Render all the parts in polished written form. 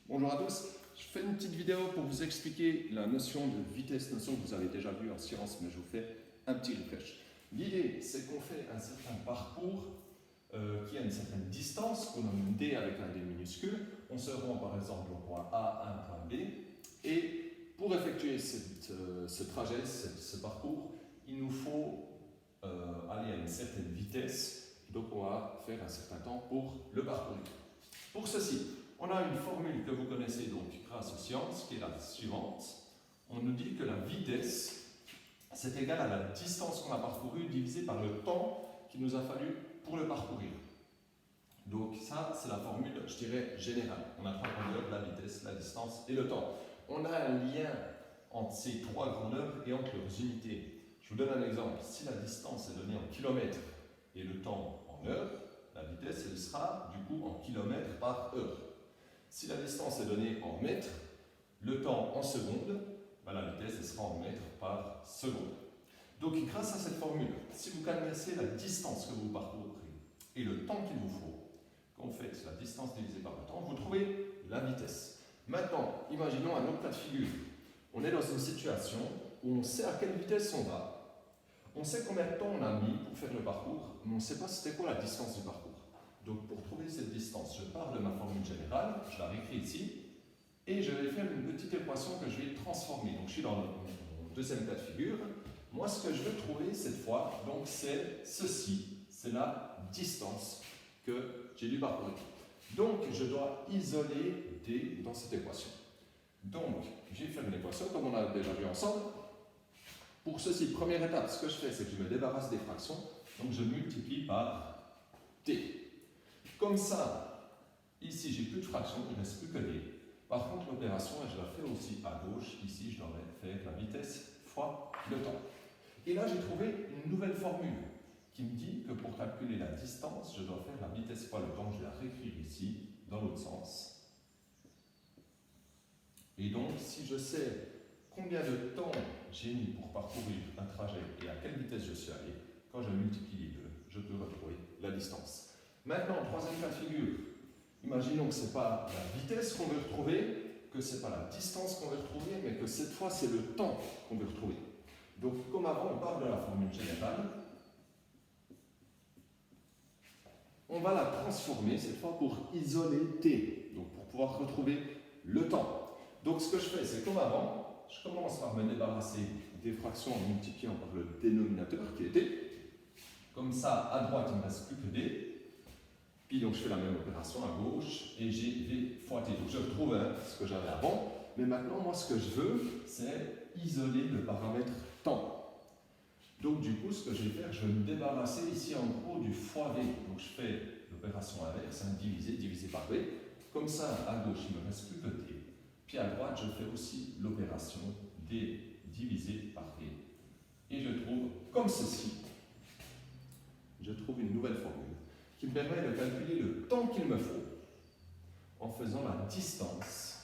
Bonjour à tous, je fais une petite vidéo pour vous expliquer la notion de vitesse, notion que vous avez déjà vue en sciences, mais je vous fais un petit refresh. L'idée, c'est qu'on fait un certain parcours qui a une certaine distance, qu'on nomme D avec un D minuscule. On se rend par exemple au point A à un point B, et pour effectuer ce trajet, ce parcours, il nous faut aller à une certaine vitesse, donc on va faire un certain temps pour le parcourir. Pour ceci, on a une formule que vous connaissez donc grâce aux sciences, qui est la suivante. On nous dit que la vitesse, c'est égal à la distance qu'on a parcourue divisée par le temps qu'il nous a fallu pour le parcourir. Donc ça, c'est la formule, je dirais, générale. On a trois grandeurs, la vitesse, la distance et le temps. On a un lien entre ces trois grandeurs et entre leurs unités. Je vous donne un exemple. Si la distance est donnée en kilomètres et le temps en heures, la vitesse, elle sera du coup en kilomètres par heure. Si la distance est donnée en mètres, le temps en secondes, la vitesse elle sera en mètres par seconde. Donc grâce à cette formule, si vous connaissez la distance que vous parcourez et le temps qu'il vous faut, quand vous faites la distance divisée par le temps, vous trouvez la vitesse. Maintenant, imaginons un autre cas de figure. On est dans une situation où on sait à quelle vitesse on va, on sait combien de temps on a mis pour faire le parcours, mais on ne sait pas c'était quoi la distance du parcours. Donc pour trouver cette distance, je pars de ma formule générale, je la réécris ici, et je vais faire une petite équation que je vais transformer. Donc je suis dans mon deuxième cas de figure. Moi, ce que je veux trouver cette fois, donc c'est ceci, c'est la distance que j'ai dû parcourir. Donc je dois isoler D dans cette équation. Donc je vais faire une équation comme on a déjà vu ensemble. Pour ceci, première étape, ce que je fais, c'est que je me débarrasse des fractions, donc je multiplie par T. Comme ça, ici, j'ai plus de fractions, il ne reste plus que D. Par contre, l'opération, je la fais aussi à gauche. Ici, je devrais faire la vitesse fois le temps. Et là, j'ai trouvé une nouvelle formule qui me dit que pour calculer la distance, je dois faire la vitesse fois le temps. Je vais la réécrire ici, dans l'autre sens. Et donc, si je sais combien de temps j'ai mis pour parcourir un trajet et à quelle vitesse je suis allé, quand je multiplie les deux, je peux retrouver la distance. Maintenant, troisième cas de figure, imaginons que ce n'est pas la vitesse qu'on veut retrouver, que ce n'est pas la distance qu'on veut retrouver, mais que cette fois, c'est le temps qu'on veut retrouver. Donc, comme avant, on parle de la formule générale. On va la transformer, cette fois, pour isoler T, donc pour pouvoir retrouver le temps. Donc, ce que je fais, c'est comme avant, je commence par me débarrasser des fractions en multipliant par le dénominateur, qui est T. Comme ça, à droite, il ne me reste plus que D. Puis donc je fais la même opération à gauche et j'ai V fois T. Donc je retrouve ce que j'avais avant, mais maintenant moi ce que je veux, c'est isoler le paramètre temps. Donc du coup ce que je vais faire, je vais me débarrasser ici en gros du fois V. Donc je fais l'opération inverse, divisé par V. Comme ça à gauche il ne me reste plus que T. Puis à droite je fais aussi l'opération D divisé par V. Et je trouve comme ceci, je trouve une nouvelle formule qui me permet de calculer le temps qu'il me faut en faisant la distance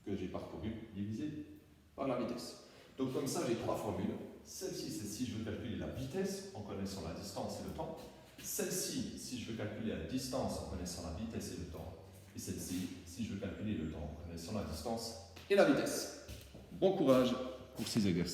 que j'ai parcourue divisée par la vitesse. Donc comme ça, j'ai trois formules. Celle-ci, c'est si je veux calculer la vitesse en connaissant la distance et le temps. Celle-ci, si je veux calculer la distance en connaissant la vitesse et le temps. Et celle-ci, si je veux calculer le temps en connaissant la distance et la vitesse. Bon courage pour ces exercices.